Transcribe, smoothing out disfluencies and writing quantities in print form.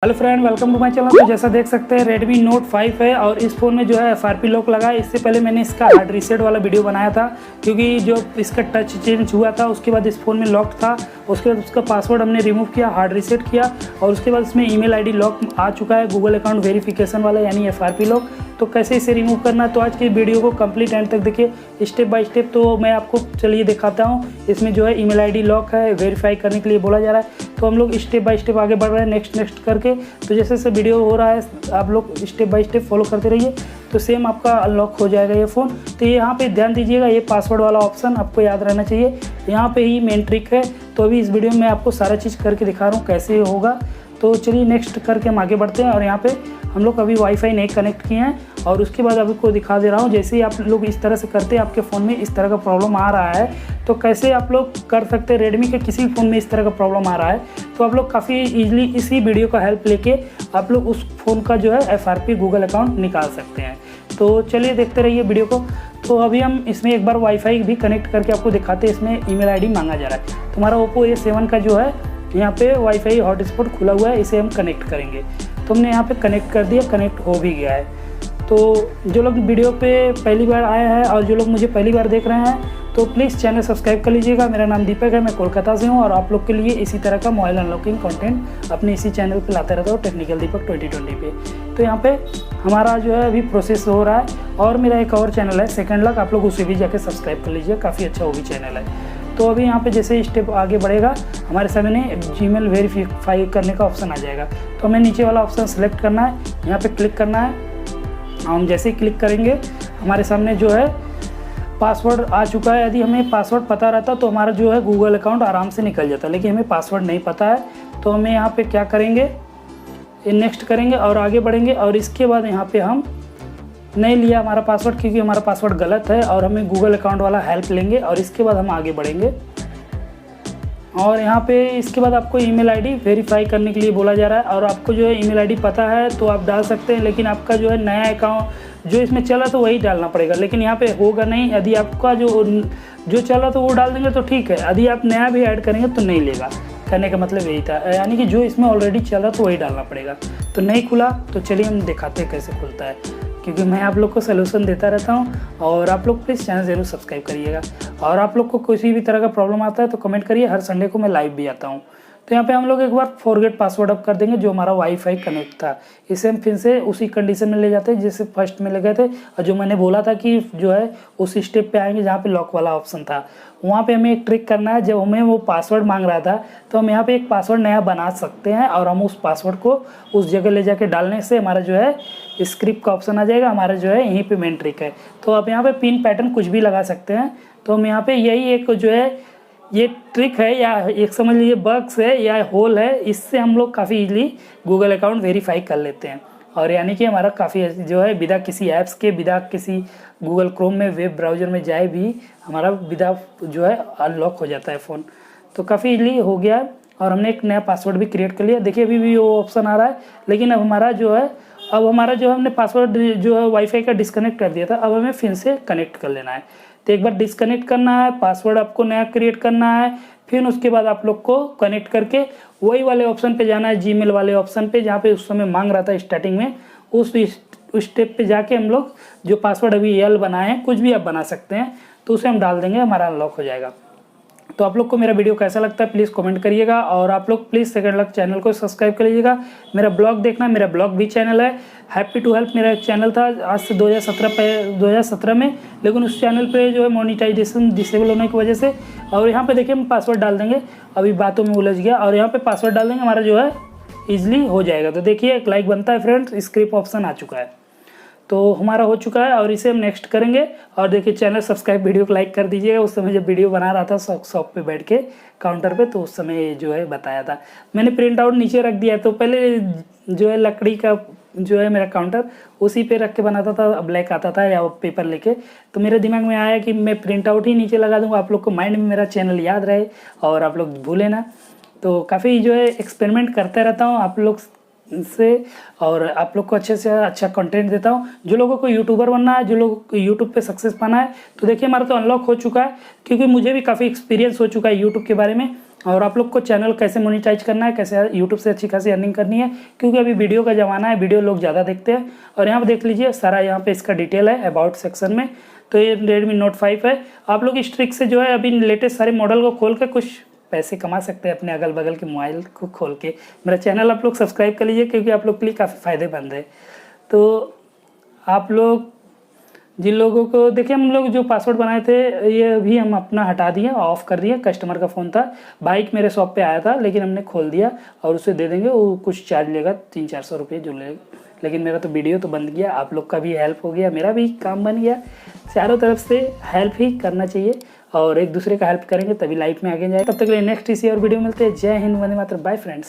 Hello friend, welcome to my channel. तो जैसा देख सकते हैं Redmi Note 5 है और इस फ़ोन में जो है FRP लॉक लगा है। इससे पहले मैंने इसका हार्ड रीसेट वाला वीडियो बनाया था, क्योंकि जो इसका टच चेंज हुआ था उसके बाद इस फ़ोन में लॉक था। उसके बाद उसका पासवर्ड हमने रिमूव किया, हार्ड रीसेट किया और उसके बाद इसमें ईमेल आईडी लॉक आ चुका है, गूगल अकाउंट वेरिफिकेशन वाला यानी FRP लॉक। तो कैसे इसे रिमूव करना है, तो आज की वीडियो को कंप्लीट एंड तक देखिए स्टेप बाय स्टेप। तो मैं आपको चलिए दिखाता हूँ। इसमें जो है ईमेल आईडी लॉक है, वेरीफाई करने के लिए बोला जा रहा है। तो हम लोग स्टेप बाय स्टेप आगे बढ़ रहे हैं नेक्स्ट करके। तो जैसे जैसे वीडियो हो रहा है आप लोग स्टेप बाय स्टेप फॉलो करते रहिए, तो सेम आपका अनलॉक हो जाएगा ये फ़ोन। तो यहाँ पे ध्यान दीजिएगा, ये पासवर्ड वाला ऑप्शन आपको याद रहना चाहिए। यहाँ पे ही मेन ट्रिक है। तो अभी इस वीडियो में आपको सारा चीज़ करके दिखा रहा हूँ कैसे होगा। तो चलिए नेक्स्ट करके हम आगे बढ़ते हैं। और यहाँ पे हम लोग अभी वाईफाई नहीं कनेक्ट किए हैं और उसके बाद आपको दिखा दे रहा हूँ। जैसे ही आप लोग इस तरह से करते हैं, आपके फ़ोन में इस तरह का प्रॉब्लम आ रहा है, तो कैसे आप लोग कर सकते हैं। रेडमी के किसी फ़ोन में इस तरह का प्रॉब्लम आ रहा है तो आप लोग काफ़ी ईजिली इसी वीडियो का हेल्प लेके आप लोग उस फ़ोन का जो है FRP गूगल अकाउंट निकाल सकते हैं। तो चलिए देखते रहिए वीडियो को। तो अभी हम इसमें एक बार वाईफाई भी कनेक्ट करके आपको दिखाते हैं। इसमें ईमेल आईडी मांगा जा रहा है। तुम्हारा ओप्पो A7 का जो है यहाँ पे वाईफाई हॉटस्पॉट खुला हुआ है, इसे हम कनेक्ट करेंगे। तो हमने यहाँ पे कनेक्ट कर दिया, कनेक्ट हो भी गया है। तो जो लोग वीडियो पे पहली बार आए हैं और जो लोग मुझे पहली बार देख रहे हैं, तो प्लीज़ चैनल सब्सक्राइब कर लीजिएगा। मेरा नाम दीपक है, मैं कोलकाता से हूँ और आप लोग के लिए इसी तरह का मोबाइल अनलॉकिंग कंटेंट अपने इसी चैनल पे लाता रहता हूँ, टेक्निकल दीपक 2020 पे। तो यहाँ पे हमारा जो है अभी प्रोसेस हो रहा है। और मेरा एक और चैनल है सेकंड लॉक, आप लोग उसे भी जाके सब्सक्राइब कर लीजिए, काफ़ी अच्छा वो भी चैनल है। तो अभी यहाँ पे जैसे स्टेप आगे बढ़ेगा, हमारे सामने जीमेल वेरीफाई करने का ऑप्शन आ जाएगा। तो हमें नीचे वाला ऑप्शन सेलेक्ट करना है, यहाँ पे क्लिक करना है। हम जैसे ही क्लिक करेंगे हमारे सामने जो है पासवर्ड आ चुका है। यदि हमें पासवर्ड पता रहता तो हमारा जो है गूगल अकाउंट आराम से निकल जाता, लेकिन हमें पासवर्ड नहीं पता है। तो हमें यहाँ पे क्या करेंगे, नेक्स्ट करेंगे और आगे बढ़ेंगे। और इसके बाद यहाँ पे हम नहीं लिया हमारा पासवर्ड, क्योंकि हमारा पासवर्ड गलत है, और हमें गूगल अकाउंट वाला हेल्प लेंगे और इसके बाद हम आगे बढ़ेंगे। और यहाँ पे इसके बाद आपको ईमेल आईडी वेरीफाई करने के लिए बोला जा रहा है। और आपको जो है ईमेल आईडी पता है तो आप डाल सकते हैं, लेकिन आपका जो है नया अकाउंट जो इसमें चला तो वही डालना पड़ेगा, लेकिन यहाँ पे होगा नहीं। यदि आपका जो चला तो वो डाल देंगे तो ठीक है, यदि आप नया भी ऐड करेंगे तो नहीं लेगा। करने का मतलब यही था, यानी कि जो इसमें ऑलरेडी चला तो वही डालना पड़ेगा। तो नहीं खुला, तो चलिए हम दिखाते हैं कैसे खुलता है, क्योंकि मैं आप लोग को सोल्यूशन देता रहता हूँ। और आप लोग प्लीज़ चैनल ज़रूर सब्सक्राइब करिएगा। और आप लोग को किसी भी तरह का प्रॉब्लम आता है तो कमेंट करिए, हर संडे को मैं लाइव भी आता हूँ। तो यहाँ पे हम लोग एक बार फॉरगेट पासवर्ड अप कर देंगे, जो हमारा वाईफाई कनेक्ट था। इसे हम फिर से उसी कंडीशन में ले जाते हैं जैसे फर्स्ट में ले गए थे। और जो मैंने बोला था कि जो है उस स्टेप पे आएंगे जहाँ पे लॉक वाला ऑप्शन था, वहाँ पे हमें एक ट्रिक करना है। जब हमें वो पासवर्ड मांग रहा था तो हम यहाँ पे एक पासवर्ड नया बना सकते हैं और हम उस पासवर्ड को उस जगह ले जाके डालने से हमारा जो है स्क्रिप्ट का ऑप्शन आ जाएगा। हमारा जो है यहीं पे मेन ट्रिक है। तो आप यहाँ पे पिन पैटर्न कुछ भी लगा सकते हैं। तो हम यहाँ पे यही एक जो है ये ट्रिक है, या एक समझ लीजिए बग्स है या होल है, इससे हम लोग काफ़ी इजीली गूगल अकाउंट वेरीफाई कर लेते हैं। और यानी कि हमारा काफ़ी जो है बिना किसी ऐप्स के, बिना किसी गूगल क्रोम में वेब ब्राउज़र में जाए भी हमारा बिना जो है अनलॉक हो जाता है फ़ोन। तो काफ़ी इजीली हो गया है और हमने एक नया पासवर्ड भी क्रिएट कर लिया। देखिए अभी भी वो ऑप्शन आ रहा है, लेकिन अब हमारा जो है हमने पासवर्ड जो है वाईफाई का डिस्कनेक्ट कर दिया था, अब हमें फिर से कनेक्ट कर लेना है। तो एक बार डिस्कनेक्ट करना है, पासवर्ड आपको नया क्रिएट करना है, फिर उसके बाद आप लोग को कनेक्ट करके वही वाले ऑप्शन पे जाना है, जीमेल वाले ऑप्शन पे, जहाँ पे उस समय मांग रहा था स्टार्टिंग में। उस स्टेप पे जाके हम लोग जो पासवर्ड अभी एल बनाए हैं, कुछ भी आप बना सकते हैं, तो उसे हम डाल देंगे, हमारा अनलॉक हो जाएगा। तो आप लोग को मेरा वीडियो कैसा लगता है प्लीज़ कमेंट करिएगा। और आप लोग प्लीज़ सेकंड लॉक चैनल को सब्सक्राइब कर लीजिएगा। मेरा ब्लॉग देखना, मेरा ब्लॉग भी चैनल है, हैप्पी टू हेल्प मेरा चैनल था आज से 2017 में, लेकिन उस चैनल पे जो है मोनेटाइजेशन डिसेबल होने की वजह से। और यहाँ पे देखिए हम पासवर्ड डाल देंगे, अभी बातों में उलझ गया, और यहाँ पे पासवर्ड डाल देंगे, हमारा जो है ईजिली हो जाएगा। तो देखिए एक लाइक बनता है फ्रेंड्स, स्क्रिप्ट ऑप्शन आ चुका है, तो हमारा हो चुका है। और इसे हम नेक्स्ट करेंगे। और देखिए चैनल सब्सक्राइब, वीडियो को लाइक कर दीजिएगा। उस समय जब वीडियो बना रहा था शॉप पे बैठ के काउंटर पे, तो उस समय जो है बताया था। मैंने प्रिंट आउट नीचे रख दिया, तो पहले जो है लकड़ी का जो है मेरा काउंटर उसी पे रख के बनाता था, ब्लैक आता था या पेपर लेके। तो मेरे दिमाग में आया कि मैं प्रिंट आउट ही नीचे लगा दूँगा, आप लोग को माइंड में मेरा चैनल याद रहे और आप लोग भूले ना। तो काफ़ी जो है एक्सपेरिमेंट करते रहता हूँ आप लोग से, और आप लोग को अच्छे से अच्छा कंटेंट देता हूँ। जो लोगों को यूट्यूबर बनना है, जो लोग को यूट्यूब पे सक्सेस पाना है, तो देखिए हमारा तो अनलॉक हो चुका है, क्योंकि मुझे भी काफ़ी एक्सपीरियंस हो चुका है यूट्यूब के बारे में। और आप लोग को चैनल कैसे मोनेटाइज करना है, कैसे यूट्यूब से अच्छी खासी अर्निंग करनी है, क्योंकि अभी वीडियो का ज़माना है, वीडियो लोग ज़्यादा देखते हैं। और यहाँ पर देख लीजिए सारा यहाँ पे इसका डिटेल है अबाउट सेक्शन में। तो ये Redmi Note 5 है। आप लोग इस ट्रिक से जो है अभी लेटेस्ट सारे मॉडल को खोल के कुछ पैसे कमा सकते हैं अपने अगल बगल के मोबाइल को खोल के। मेरा चैनल आप लोग सब्सक्राइब कर लीजिए, क्योंकि आप लोग के लिए काफ़ी फ़ायदेमंद है। तो आप लोग जिन लोगों को देखिए, हम लोग जो पासवर्ड बनाए थे ये भी हम अपना हटा दिए, ऑफ कर दिए। कस्टमर का फ़ोन था, बाइक मेरे शॉप पे आया था, लेकिन हमने खोल दिया और उसे दे देंगे। वो कुछ चार्ज लेगा 300-400 रुपये जो लेगा, लेकिन मेरा तो वीडियो तो बन गया। आप लोग का भी हेल्प हो गया, मेरा भी काम बन गया। चारों तरफ से हेल्प ही करना चाहिए और एक दूसरे का हेल्प करेंगे तभी लाइफ में आगे जाए। तब तक के लिए नेक्स्ट इसी और वीडियो मिलते हैं। जय हिंद, वंदे मातरम, बाय फ्रेंड्स।